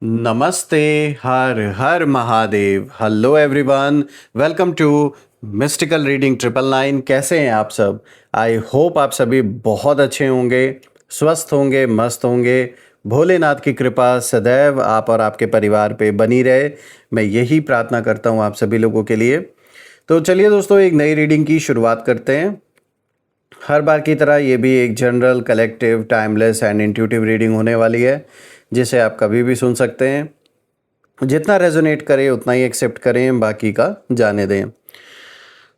नमस्ते। हर हर Mahadev. Hello everyone, welcome to mystical reading 999। कैसे हैं आप सब? आई होप आप सभी बहुत अच्छे होंगे, स्वस्थ होंगे, मस्त होंगे। भोलेनाथ की कृपा सदैव आप और आपके परिवार पे बनी रहे, मैं यही प्रार्थना करता हूँ आप सभी लोगों के लिए। तो चलिए दोस्तों, एक नई रीडिंग की शुरुआत करते हैं। हर बार की तरह ये भी एक general, collective, timeless and intuitive reading होने वाली है, जिसे आप कभी भी सुन सकते हैं। जितना रेजोनेट करे उतना ही एक्सेप्ट करें, बाकी का जाने दें।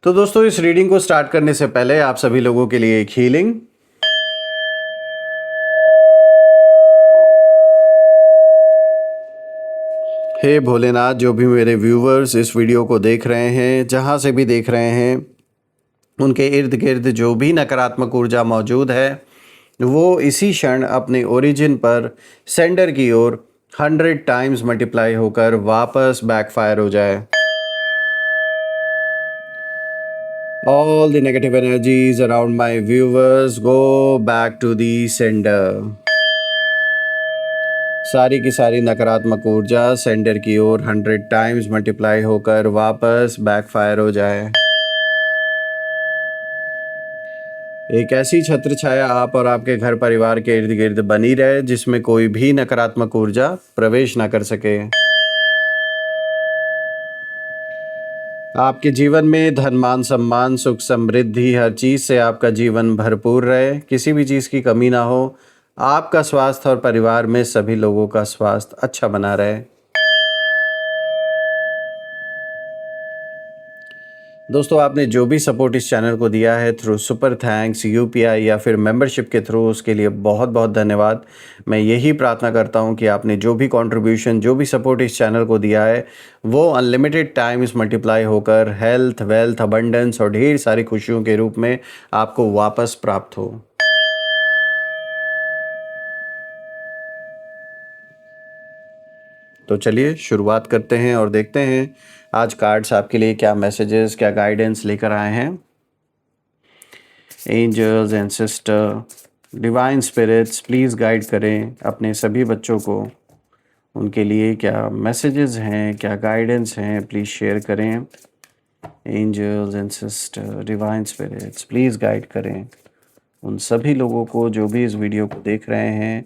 तो दोस्तों, इस रीडिंग को स्टार्ट करने से पहले आप सभी लोगों के लिए एक हीलिंग। हे भोलेनाथ, जो भी मेरे व्यूवर्स इस वीडियो को देख रहे हैं, जहाँ से भी देख रहे हैं, उनके इर्द गिर्द जो भी नकारात्मक ऊर्जा मौजूद है, वो इसी क्षण अपने ओरिजिन पर सेंडर की ओर 100 टाइम्स मल्टीप्लाई होकर वापस बैकफायर हो जाए। All the negative energies around my viewers go back to the sender. सारी की सारी नकारात्मक ऊर्जा सेंडर की ओर 100 टाइम्स मल्टीप्लाई होकर वापस बैकफायर हो जाए। एक ऐसी छत्र छाया आप और आपके घर परिवार के इर्द गिर्द बनी रहे, जिसमें कोई भी नकारात्मक ऊर्जा प्रवेश ना कर सके। आपके जीवन में धन, मान, सम्मान, सुख, समृद्धि, हर चीज़ से आपका जीवन भरपूर रहे, किसी भी चीज़ की कमी ना हो। आपका स्वास्थ्य और परिवार में सभी लोगों का स्वास्थ्य अच्छा बना रहे। दोस्तों, आपने जो भी सपोर्ट इस चैनल को दिया है थ्रू सुपर थैंक्स, यूपीआई या फिर मेंबरशिप के थ्रू, उसके लिए बहुत बहुत धन्यवाद। मैं यही प्रार्थना करता हूं कि आपने जो भी कंट्रीब्यूशन, जो भी सपोर्ट इस चैनल को दिया है, वो अनलिमिटेड टाइम्स मल्टीप्लाई होकर हेल्थ, वेल्थ, अबंडेंस और ढेर सारी खुशियों के रूप में आपको वापस प्राप्त हो। तो चलिए शुरुआत करते हैं और देखते हैं आज कार्ड्स आपके लिए क्या मैसेजेस, क्या गाइडेंस लेकर आए हैं। Angels and sister, divine spirits, please guide करें अपने सभी बच्चों को। उनके लिए क्या मैसेजेस हैं, क्या गाइडेंस हैं, प्लीज़ शेयर करें। Angels and sister, divine spirits, please guide करें उन सभी लोगों को जो भी इस वीडियो को देख रहे हैं।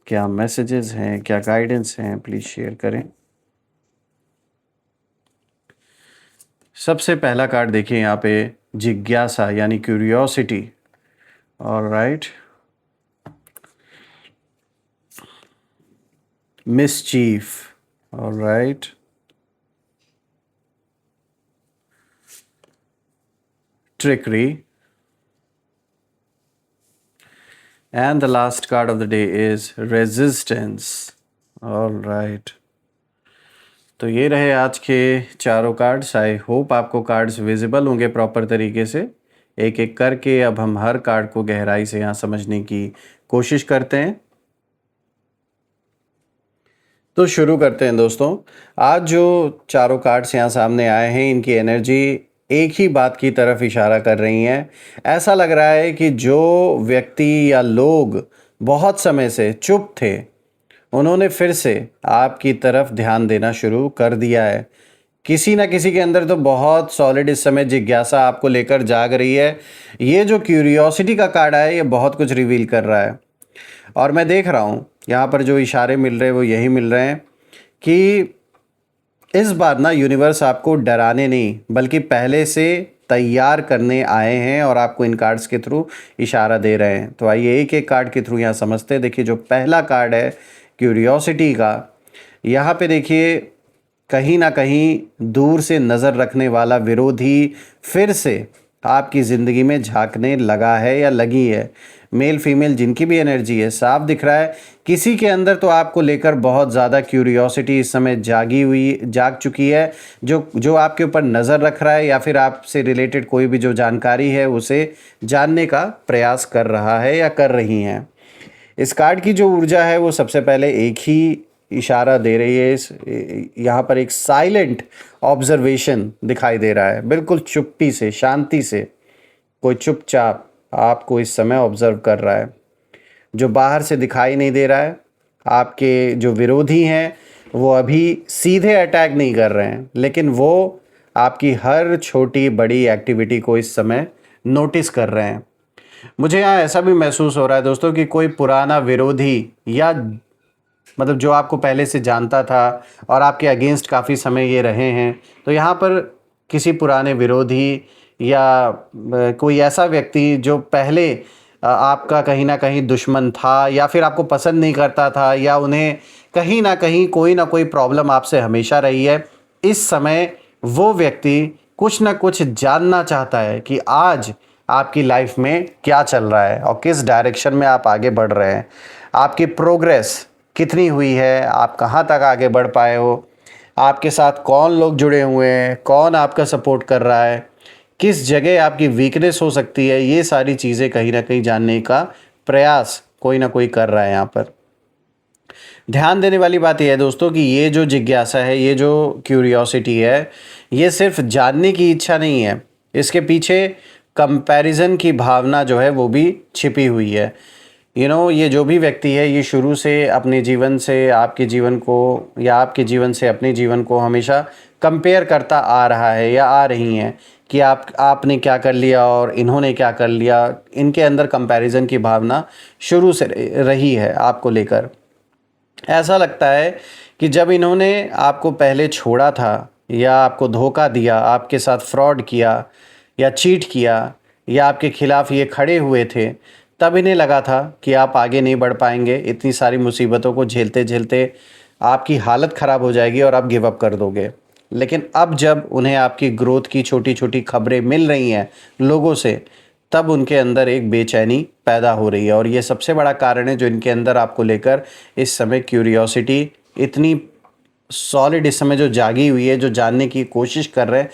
क्या मैसेजेस हैं, क्या गाइडेंस हैं, प्लीज़ शेयर करें। सबसे पहला कार्ड देखिए यहाँ पे, जिज्ञासा यानी curiosity. Alright, mischief. Alright, trickery, and the last card of the day is resistance. All right, तो ये रहे आज के चारों कार्ड्स। आई होप आपको कार्ड्स विजिबल होंगे प्रॉपर तरीके से। एक एक करके अब हम हर कार्ड को गहराई से यहाँ समझने की कोशिश करते हैं। तो शुरू करते हैं दोस्तों। आज जो चारों कार्ड्स यहाँ सामने आए हैं, इनकी एनर्जी एक ही बात की तरफ इशारा कर रही हैं। ऐसा लग रहा है कि जो व्यक्ति या लोग बहुत समय से चुप थे, उन्होंने फिर से आपकी तरफ ध्यान देना शुरू कर दिया है। किसी ना किसी के अंदर तो बहुत सॉलिड इस समय जिज्ञासा आपको लेकर जाग रही है। ये जो क्यूरियोसिटी का कार्ड है, ये बहुत कुछ रिवील कर रहा है। और मैं देख रहा हूँ यहाँ पर जो इशारे मिल रहे हैं वो यही मिल रहे हैं कि इस बार ना यूनिवर्स आपको डराने नहीं, बल्कि पहले से तैयार करने आए हैं और आपको इन कार्ड्स के थ्रू इशारा दे रहे हैं। तो आइए एक एक कार्ड के थ्रू यहाँ समझते हैं। देखिए, जो पहला कार्ड है क्यूरियोसिटी का, यहाँ पे देखिए कहीं ना कहीं दूर से नज़र रखने वाला विरोधी फिर से आपकी ज़िंदगी में झांकने लगा है या लगी है। मेल फीमेल जिनकी भी एनर्जी है, साफ दिख रहा है किसी के अंदर तो आपको लेकर बहुत ज़्यादा क्यूरियोसिटी इस समय जाग चुकी है। जो आपके ऊपर नज़र रख रहा है या फिर आपसे रिलेटेड कोई भी जो जानकारी है उसे जानने का प्रयास कर रहा है या कर रही हैं। इस कार्ड की जो ऊर्जा है वो सबसे पहले एक ही इशारा दे रही है। इस यहाँ पर एक साइलेंट ऑब्जर्वेशन दिखाई दे रहा है, बिल्कुल चुप्पी से, शांति से कोई चुपचाप आपको इस समय ऑब्जर्व कर रहा है। जो बाहर से दिखाई नहीं दे रहा है, आपके जो विरोधी हैं वो अभी सीधे अटैक नहीं कर रहे हैं, लेकिन वो आपकी हर छोटी बड़ी एक्टिविटी को इस समय नोटिस कर रहे हैं। मुझे यहाँ ऐसा भी महसूस हो रहा है दोस्तों कि कोई पुराना विरोधी या मतलब जो आपको पहले से जानता था और आपके अगेंस्ट काफ़ी समय ये रहे हैं, तो यहाँ पर किसी पुराने विरोधी या कोई ऐसा व्यक्ति जो पहले आपका कहीं ना कहीं दुश्मन था या फिर आपको पसंद नहीं करता था या उन्हें कहीं ना कोई प्रॉब्लम आपसे हमेशा रही है, इस समय वो व्यक्ति कुछ ना कुछ जानना चाहता है कि आज आपकी लाइफ में क्या चल रहा है और किस डायरेक्शन में आप आगे बढ़ रहे हैं, आपकी प्रोग्रेस कितनी हुई है, आप कहाँ तक आगे बढ़ पाए हो, आपके साथ कौन लोग जुड़े हुए हैं, कौन आपका सपोर्ट कर रहा है, किस जगह आपकी वीकनेस हो सकती है। ये सारी चीज़ें कहीं ना कहीं जानने का प्रयास कोई ना कोई कर रहा है। यहाँ पर ध्यान देने वाली बात यह है दोस्तों कि ये जो जिज्ञासा है, ये जो क्यूरियोसिटी है, ये सिर्फ जानने की इच्छा नहीं है, इसके पीछे कंपैरिजन की भावना जो है वो भी छिपी हुई है। ये जो भी व्यक्ति है ये शुरू से अपने जीवन से आपके जीवन को या आपके जीवन से अपने जीवन को हमेशा कंपेयर करता आ रहा है या आ रही हैं कि आपने क्या कर लिया और इन्होंने क्या कर लिया। इनके अंदर कंपैरिजन की भावना शुरू से रही है आपको लेकर। ऐसा लगता है कि जब इन्होंने आपको पहले छोड़ा था या आपको धोखा दिया, आपके साथ फ्रॉड किया या चीट किया या आपके खिलाफ़ ये खड़े हुए थे, तब इन्हें लगा था कि आप आगे नहीं बढ़ पाएंगे, इतनी सारी मुसीबतों को झेलते झेलते आपकी हालत ख़राब हो जाएगी और आप गिव अप कर दोगे। लेकिन अब जब उन्हें आपकी ग्रोथ की छोटी छोटी खबरें मिल रही हैं लोगों से, तब उनके अंदर एक बेचैनी पैदा हो रही है और ये सबसे बड़ा कारण है जो इनके अंदर आपको लेकर इस समय क्यूरियोसिटी इतनी सॉलिड इस समय जो जागी हुई है, जो जानने की कोशिश कर रहे हैं,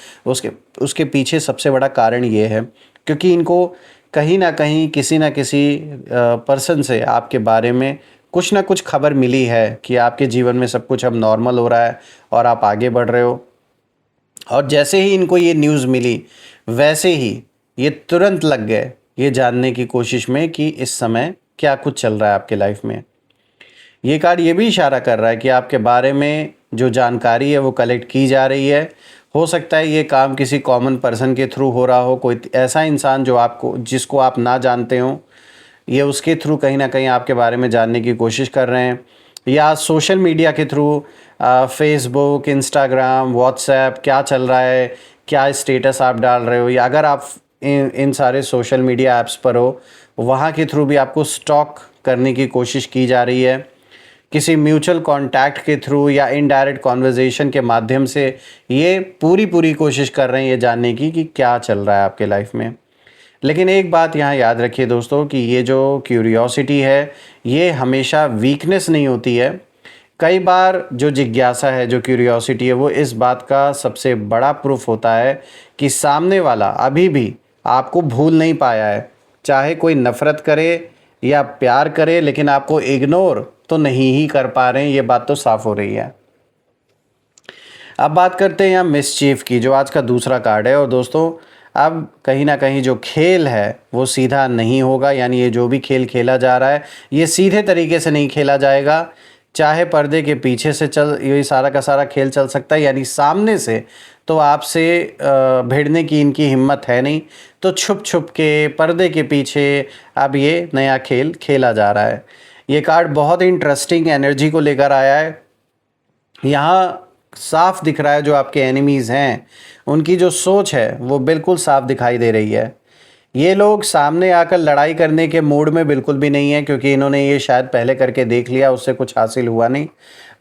उसके पीछे सबसे बड़ा कारण ये है क्योंकि इनको कहीं ना कहीं किसी ना किसी पर्सन से आपके बारे में कुछ ना कुछ खबर मिली है कि आपके जीवन में सब कुछ अब नॉर्मल हो रहा है और आप आगे बढ़ रहे हो। और जैसे ही इनको ये न्यूज़ मिली, वैसे ही ये तुरंत लग गए ये जानने की कोशिश में कि इस समय क्या कुछ चल रहा है आपके लाइफ में। ये कार्ड ये भी इशारा कर रहा है कि आपके बारे में जो जानकारी है वो कलेक्ट की जा रही है। हो सकता है ये काम किसी कॉमन पर्सन के थ्रू हो रहा हो, कोई ऐसा इंसान जिसको आप ना जानते हो, ये उसके थ्रू कहीं ना कहीं आपके बारे में जानने की कोशिश कर रहे हैं, या सोशल मीडिया के थ्रू फेसबुक, इंस्टाग्राम, व्हाट्सएप क्या चल रहा है, क्या स्टेटस आप डाल रहे हो, या अगर आप इन सारे सोशल मीडिया ऐप्स पर हो, वहाँ के थ्रू भी आपको स्टॉक करने की कोशिश की जा रही है। किसी म्यूचुअल कॉन्टैक्ट के थ्रू या इनडायरेक्ट कॉन्वर्जेशन के माध्यम से ये पूरी कोशिश कर रहे हैं ये जानने की कि क्या चल रहा है आपके लाइफ में। लेकिन एक बात यहाँ याद रखिए दोस्तों कि ये जो क्यूरियोसिटी है ये हमेशा वीकनेस नहीं होती है। कई बार जो जिज्ञासा है, जो क्यूरियोसिटी है, वो इस बात का सबसे बड़ा प्रूफ होता है कि सामने वाला अभी भी आपको भूल नहीं पाया है। चाहे कोई नफ़रत करे या प्यार करे, लेकिन आपको इग्नोर तो नहीं ही कर पा रहे हैं, ये बात तो साफ हो रही है। अब बात करते हैं यहाँ मिसचीफ की, जो आज का दूसरा कार्ड है। और दोस्तों अब कहीं ना कहीं जो खेल है वो सीधा नहीं होगा, यानी ये जो भी खेल खेला जा रहा है ये सीधे तरीके से नहीं खेला जाएगा। चाहे पर्दे के पीछे से ये सारा का सारा खेल चल सकता है, यानी सामने से तो आपसे भिड़ने की इनकी हिम्मत है नहीं, तो छुप छुप के पर्दे के पीछे अब ये नया खेल खेला जा रहा है। ये कार्ड बहुत इंटरेस्टिंग एनर्जी को लेकर आया है। यहाँ साफ दिख रहा है जो आपके एनिमीज़ हैं उनकी जो सोच है वो बिल्कुल साफ दिखाई दे रही है। ये लोग सामने आकर लड़ाई करने के मूड में बिल्कुल भी नहीं है, क्योंकि इन्होंने ये शायद पहले करके देख लिया, उससे कुछ हासिल हुआ नहीं।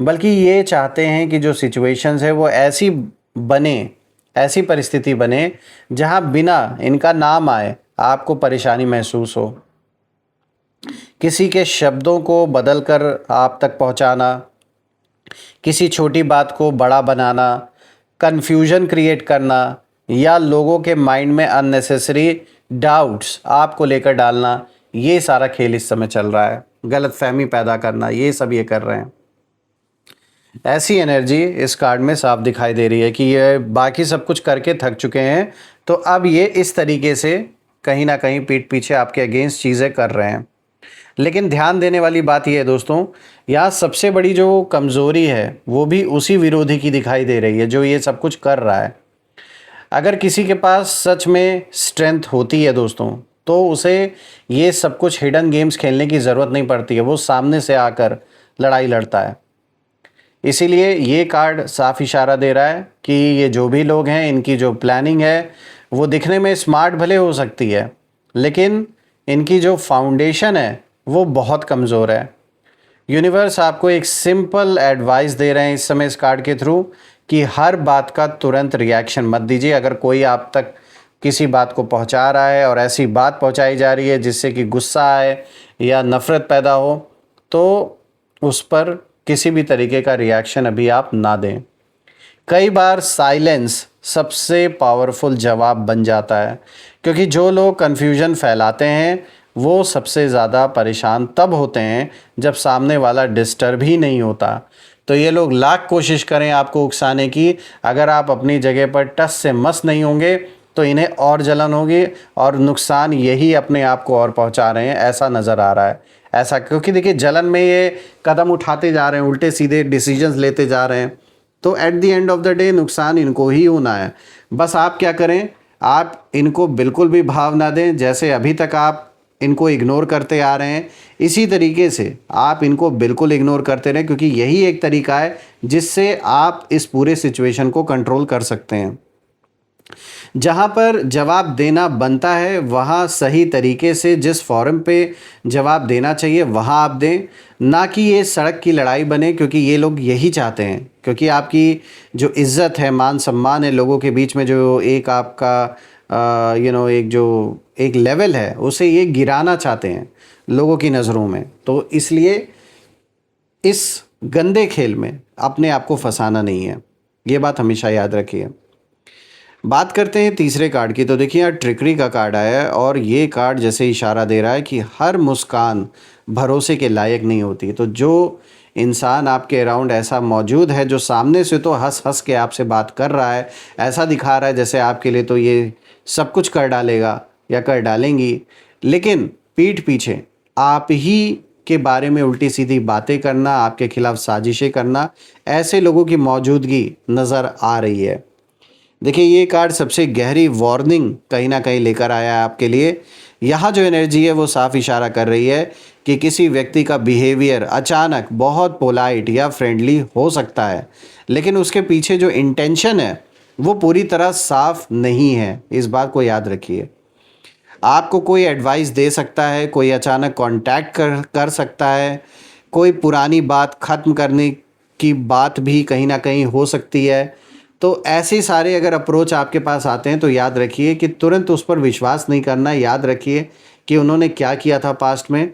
बल्कि ये चाहते हैं कि जो सिचुएशंस है वो ऐसी बने, ऐसी परिस्थिति बने जहाँ बिना इनका नाम आए आपको परेशानी महसूस हो। किसी के शब्दों को बदल कर आप तक पहुँचाना, किसी छोटी बात को बड़ा बनाना, कन्फ्यूजन क्रिएट करना, या लोगों के माइंड में अननेसेसरी डाउट्स आपको लेकर डालना, ये सारा खेल इस समय चल रहा है। गलतफहमी पैदा करना, ये सब ये कर रहे हैं। ऐसी एनर्जी इस कार्ड में साफ दिखाई दे रही है कि ये बाकी सब कुछ करके थक चुके हैं, तो अब ये इस तरीके से कहीं ना कहीं पीठ पीछे आपके अगेंस्ट चीज़ें कर रहे हैं। लेकिन ध्यान देने वाली बात यह है दोस्तों, यहाँ सबसे बड़ी जो कमज़ोरी है वो भी उसी विरोधी की दिखाई दे रही है जो ये सब कुछ कर रहा है। अगर किसी के पास सच में स्ट्रेंथ होती है दोस्तों, तो उसे ये सब कुछ हिडन गेम्स खेलने की ज़रूरत नहीं पड़ती है, वो सामने से आकर लड़ाई लड़ता है। इसीलिए ये कार्ड साफ इशारा दे रहा है कि ये जो भी लोग हैं, इनकी जो प्लानिंग है वो दिखने में स्मार्ट भले हो सकती है, लेकिन इनकी जो फाउंडेशन है वो बहुत कमज़ोर है। यूनिवर्स आपको एक सिंपल एडवाइस दे रहे हैं इस समय इस कार्ड के थ्रू कि हर बात का तुरंत रिएक्शन मत दीजिए। अगर कोई आप तक किसी बात को पहुंचा रहा है और ऐसी बात पहुंचाई जा रही है जिससे कि गुस्सा आए या नफ़रत पैदा हो, तो उस पर किसी भी तरीके का रिएक्शन अभी आप ना दें। कई बार साइलेंस सबसे पावरफुल जवाब बन जाता है, क्योंकि जो लोग कन्फ्यूजन फैलाते हैं वो सबसे ज़्यादा परेशान तब होते हैं जब सामने वाला डिस्टर्ब ही नहीं होता। तो ये लोग लाख कोशिश करें आपको उकसाने की, अगर आप अपनी जगह पर टस से मस नहीं होंगे तो इन्हें और जलन होगी और नुकसान यही अपने आप को और पहुंचा रहे हैं, ऐसा नज़र आ रहा है। ऐसा क्योंकि देखिए जलन में ये कदम उठाते जा रहे हैं, उल्टे सीधे डिसीजंस लेते जा रहे हैं, तो at the end of the day नुकसान इनको ही होना है। बस आप क्या करें, आप इनको बिल्कुल भी भाव ना दें। जैसे अभी तक आप इनको इग्नोर करते आ रहे हैं, इसी तरीके से आप इनको बिल्कुल इग्नोर करते रहें, क्योंकि यही एक तरीका है जिससे आप इस पूरे सिचुएशन को कंट्रोल कर सकते हैं। जहाँ पर जवाब देना बनता है वहाँ सही तरीके से जिस फॉरम पे जवाब देना चाहिए वहाँ आप दें, ना कि ये सड़क की लड़ाई बने, क्योंकि ये लोग यही चाहते हैं। क्योंकि आपकी जो इज़्ज़त है, मान सम्मान है लोगों के बीच में, जो एक आपका एक जो एक लेवल है, उसे ये गिराना चाहते हैं लोगों की नज़रों में। तो इसलिए इस गंदे खेल में अपने आप को फंसाना नहीं है, ये बात हमेशा याद रखिए। बात करते हैं तीसरे कार्ड की। तो देखिए यहाँ ट्रिकरी का कार्ड आया है और ये कार्ड जैसे इशारा दे रहा है कि हर मुस्कान भरोसे के लायक नहीं होती। तो जो इंसान आपके अराउंड ऐसा मौजूद है जो सामने से तो हंस हंस के आपसे बात कर रहा है, ऐसा दिखा रहा है जैसे आपके लिए तो ये सब कुछ कर डालेगा या कर डालेंगी, लेकिन पीठ पीछे आप ही के बारे में उल्टी सीधी बातें करना, आपके खिलाफ साजिशें करना, ऐसे लोगों की मौजूदगी नज़र आ रही है। देखिए ये कार्ड सबसे गहरी वार्निंग कहीं ना कहीं लेकर आया है आपके लिए। यहाँ जो एनर्जी है वो साफ इशारा कर रही है कि किसी व्यक्ति का बिहेवियर अचानक बहुत पोलाइट या फ्रेंडली हो सकता है, लेकिन उसके पीछे जो इंटेंशन है वो पूरी तरह साफ नहीं है। इस बात को याद रखिए। आपको कोई एडवाइस दे सकता है, कोई अचानक कांटेक्ट कर सकता है, कोई पुरानी बात ख़त्म करने की बात भी कहीं ना कहीं हो सकती है। तो ऐसे सारे अगर अप्रोच आपके पास आते हैं तो याद रखिए कि तुरंत उस पर विश्वास नहीं करना। याद रखिए कि उन्होंने क्या किया था पास्ट में।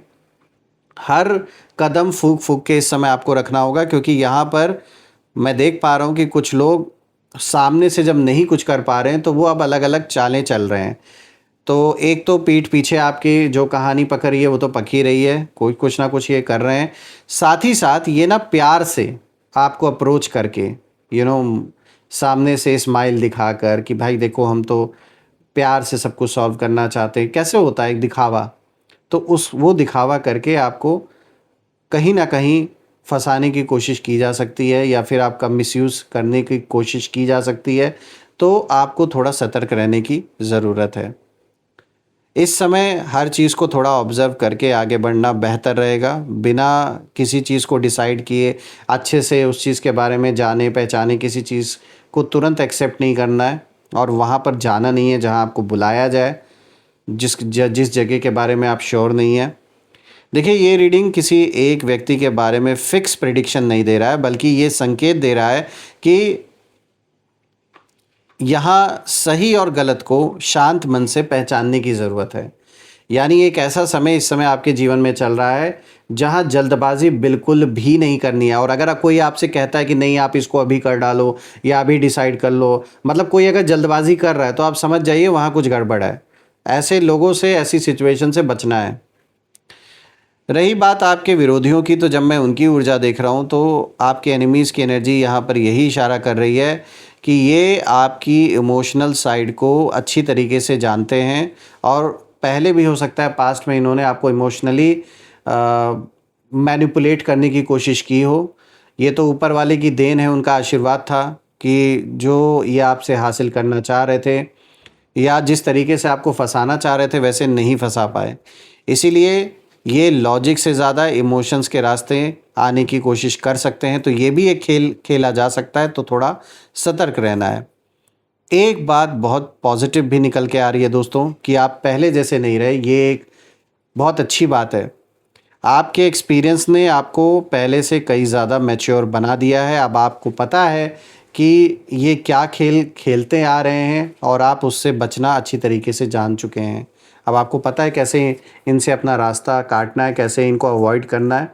हर कदम फूक फूक के इस समय आपको रखना होगा, क्योंकि यहाँ पर मैं देख पा रहा हूँ कि कुछ लोग सामने से जब नहीं कुछ कर पा रहे हैं तो वो अब अलग अलग चालें चल रहे हैं। तो एक तो पीठ पीछे आपकी जो कहानी पकड़ी है वो तो पकी रही है, कोई कुछ ना कुछ ये कर रहे हैं। साथ ही साथ ये ना प्यार से आपको अप्रोच करके सामने से स्माइल दिखाकर कि भाई देखो हम तो प्यार से सब कुछ सॉल्व करना चाहते हैं। कैसे होता है एक दिखावा, तो वो दिखावा करके आपको कहीं ना कहीं फंसाने की कोशिश की जा सकती है या फिर आपका मिसयूज़ करने की कोशिश की जा सकती है। तो आपको थोड़ा सतर्क रहने की ज़रूरत है। इस समय हर चीज़ को थोड़ा ऑब्ज़र्व करके आगे बढ़ना बेहतर रहेगा। बिना किसी चीज़ को डिसाइड किए अच्छे से उस चीज़ के बारे में जाने पहचाने किसी चीज़ को तुरंत एक्सेप्ट नहीं करना है और वहाँ पर जाना नहीं है जहाँ आपको बुलाया जाए, जिस जगह के बारे में आप श्योर नहीं है। देखिए ये रीडिंग किसी एक व्यक्ति के बारे में फ़िक्स प्रेडिक्शन नहीं दे रहा है, बल्कि ये संकेत दे रहा है कि यहाँ सही और गलत को शांत मन से पहचानने की ज़रूरत है। यानी एक ऐसा समय इस समय आपके जीवन में चल रहा है जहाँ जल्दबाजी बिल्कुल भी नहीं करनी है। और अगर कोई आपसे कहता है कि नहीं आप इसको अभी कर डालो या अभी डिसाइड कर लो, मतलब कोई अगर जल्दबाजी कर रहा है तो आप समझ जाइए वहाँ कुछ गड़बड़ है। ऐसे लोगों से, ऐसी सिचुएशन से बचना है। रही बात आपके विरोधियों की, तो जब मैं उनकी ऊर्जा देख रहा हूँ तो आपके एनिमीज़ की एनर्जी यहाँ पर यही इशारा कर रही है कि ये आपकी इमोशनल साइड को अच्छी तरीके से जानते हैं और पहले भी हो सकता है पास्ट में इन्होंने आपको इमोशनली मैनिपुलेट करने की कोशिश की हो। ये तो ऊपर वाले की देन है, उनका आशीर्वाद था कि जो ये आपसे हासिल करना चाह रहे थे या जिस तरीके से आपको फंसाना चाह रहे थे वैसे नहीं फंसा पाए। इसीलिए ये लॉजिक से ज़्यादा इमोशंस के रास्ते आने की कोशिश कर सकते हैं, तो ये भी एक खेल खेला जा सकता है, तो थोड़ा सतर्क रहना है। एक बात बहुत पॉजिटिव भी निकल के आ रही है दोस्तों कि आप पहले जैसे नहीं रहे, ये एक बहुत अच्छी बात है। आपके एक्सपीरियंस ने आपको पहले से कई ज़्यादा मैच्योर बना दिया है। अब आपको पता है कि ये क्या खेल खेलते आ रहे हैं और आप उससे बचना अच्छी तरीके से जान चुके हैं। अब आपको पता है कैसे इनसे अपना रास्ता काटना है, कैसे इनको अवॉइड करना है।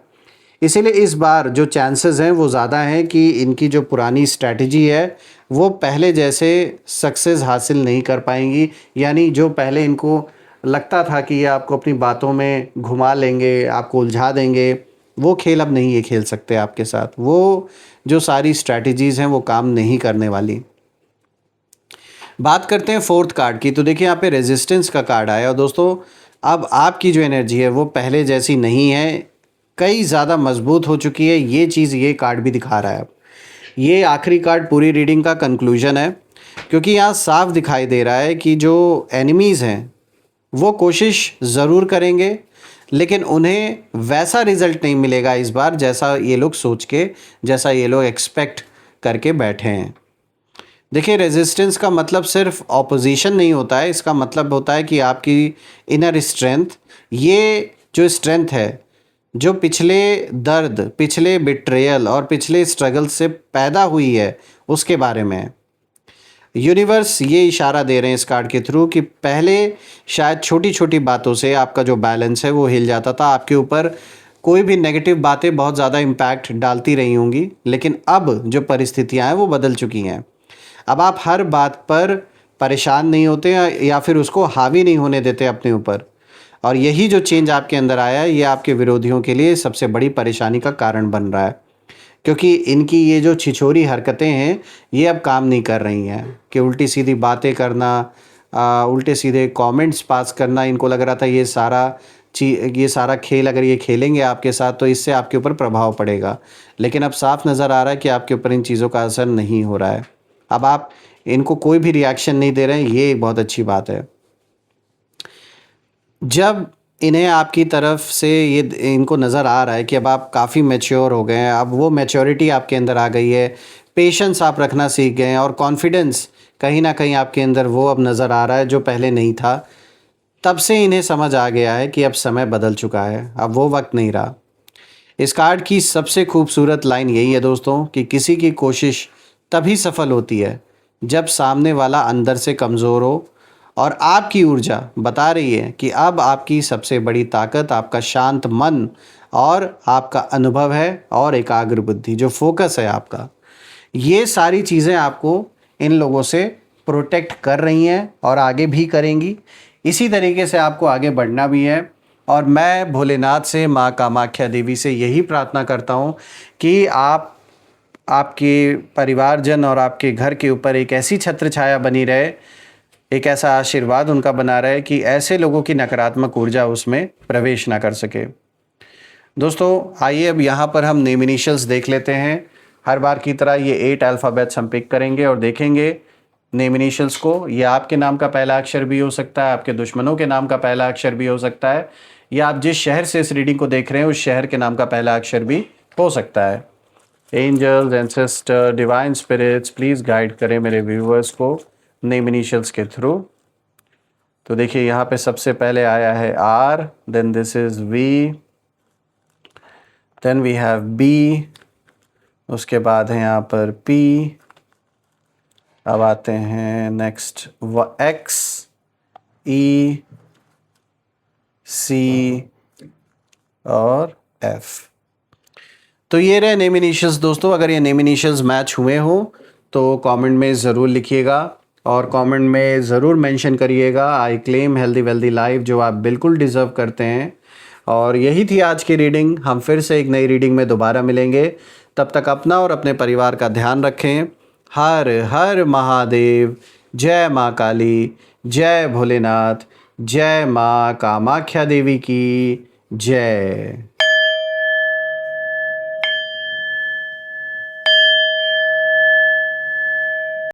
इसीलिए इस बार जो चांसेस हैं वो ज़्यादा हैं कि इनकी जो पुरानी स्ट्रैटेजी है वो पहले जैसे सक्सेस हासिल नहीं कर पाएंगी। यानी जो पहले इनको लगता था कि ये आपको अपनी बातों में घुमा लेंगे, आपको उलझा देंगे, वो खेल अब नहीं ये खेल सकते आपके साथ। वो जो सारी स्ट्रैटेजीज़ हैं वो काम नहीं करने वाली। बात करते हैं फोर्थ कार्ड की, तो देखिए यहाँ पे रेजिस्टेंस का कार्ड आया और दोस्तों अब आपकी जो एनर्जी है वो पहले जैसी नहीं है, कई ज़्यादा मजबूत हो चुकी है। ये चीज़ ये कार्ड भी दिखा रहा है। अब ये आखिरी कार्ड पूरी रीडिंग का कंक्लूजन है, क्योंकि यहाँ साफ दिखाई दे रहा है कि जो एनिमीज़ हैं वो कोशिश ज़रूर करेंगे, लेकिन उन्हें वैसा रिज़ल्ट नहीं मिलेगा इस बार जैसा ये लोग सोच के, जैसा ये लोग एक्सपेक्ट करके बैठे हैं। देखिए रेजिस्टेंस का मतलब सिर्फ ऑपोजिशन नहीं होता है, इसका मतलब होता है कि आपकी इनर स्ट्रेंथ, ये जो स्ट्रेंथ है जो पिछले दर्द, पिछले बिट्रेयल और पिछले स्ट्रगल से पैदा हुई है उसके बारे में है। यूनिवर्स ये इशारा दे रहे हैं इस कार्ड के थ्रू कि पहले शायद छोटी छोटी बातों से आपका जो बैलेंस है वो हिल जाता था, आपके ऊपर कोई भी नेगेटिव बातें बहुत ज़्यादा इम्पैक्ट डालती रही होंगी, लेकिन अब जो परिस्थितियाँ हैं वो बदल चुकी हैं। अब आप हर बात पर परेशान नहीं होते या फिर उसको हावी नहीं होने देते अपने ऊपर। और यही जो चेंज आपके अंदर आया है ये आपके विरोधियों के लिए सबसे बड़ी परेशानी का कारण बन रहा है, क्योंकि इनकी ये जो छिछोरी हरकतें हैं ये अब काम नहीं कर रही हैं कि उल्टी सीधी बातें करना, उल्टे सीधे कमेंट्स पास करना। इनको लग रहा था ये सारा खेल अगर ये खेलेंगे आपके साथ तो इससे आपके ऊपर प्रभाव पड़ेगा, लेकिन अब साफ नज़र आ रहा है कि आपके ऊपर इन चीज़ों का असर नहीं हो रहा है। अब आप इनको कोई भी रिएक्शन नहीं दे रहे हैं, ये एक बहुत अच्छी बात है। जब इन्हें आपकी तरफ से ये इनको नज़र आ रहा है कि अब आप काफ़ी मैच्योर हो गए हैं, अब वो मैच्योरिटी आपके अंदर आ गई है, पेशेंस आप रखना सीख गए हैं और कॉन्फिडेंस कहीं ना कहीं आपके अंदर वो अब नज़र आ रहा है जो पहले नहीं था, तब से इन्हें समझ आ गया है कि अब समय बदल चुका है, अब वो वक्त नहीं रहा। इस कार्ड की सबसे खूबसूरत लाइन यही है दोस्तों कि किसी की कोशिश तभी सफल होती है जब सामने वाला अंदर से कमज़ोर हो, और आपकी ऊर्जा बता रही है कि अब आपकी सबसे बड़ी ताकत आपका शांत मन और आपका अनुभव है और एकाग्र बुद्धि, जो फोकस है आपका। ये सारी चीज़ें आपको इन लोगों से प्रोटेक्ट कर रही हैं और आगे भी करेंगी। इसी तरीके से आपको आगे बढ़ना भी है। और मैं भोलेनाथ से, माँ कामाख्या देवी से यही प्रार्थना करता हूँ कि आपके परिवारजन और आपके घर के ऊपर एक ऐसी छत्र छाया बनी रहे, एक ऐसा आशीर्वाद उनका बना रहे कि ऐसे लोगों की नकारात्मक ऊर्जा उसमें प्रवेश ना कर सके। दोस्तों आइए अब यहाँ पर हम नेम इनिशियल्स देख लेते हैं। हर बार की तरह ये 8 अल्फ़ाबेट्स हम पिक करेंगे और देखेंगे नेम इनिशियल्स को। ये आपके नाम का पहला अक्षर भी हो सकता है, आपके दुश्मनों के नाम का पहला अक्षर भी हो सकता है, या आप जिस शहर से इस रीडिंग को देख रहे हैं उस शहर के नाम का पहला अक्षर भी हो सकता है। Angels, ancestor, divine spirits please guide करें मेरे व्यूअर्स को नेम इनिशियल्स के थ्रू। तो देखिए यहाँ पे सबसे पहले आया है R, then this is V, then we have B, उसके बाद है यहाँ पर P, अब आते हैं नेक्स्ट X, E, C और F। तो ये रहे नेम इनिशियल्स दोस्तों। अगर ये नेम इनिशियल्स मैच हुए हो तो कमेंट में ज़रूर लिखिएगा और कमेंट में ज़रूर मेंशन करिएगा I claim healthy wealthy life, जो आप बिल्कुल डिज़र्व करते हैं। और यही थी आज की रीडिंग। हम फिर से एक नई रीडिंग में दोबारा मिलेंगे। तब तक अपना और अपने परिवार का ध्यान रखें। हर हर महादेव। जय माँ काली, जय भोलेनाथ, जय माँ कामाख्या देवी की जय।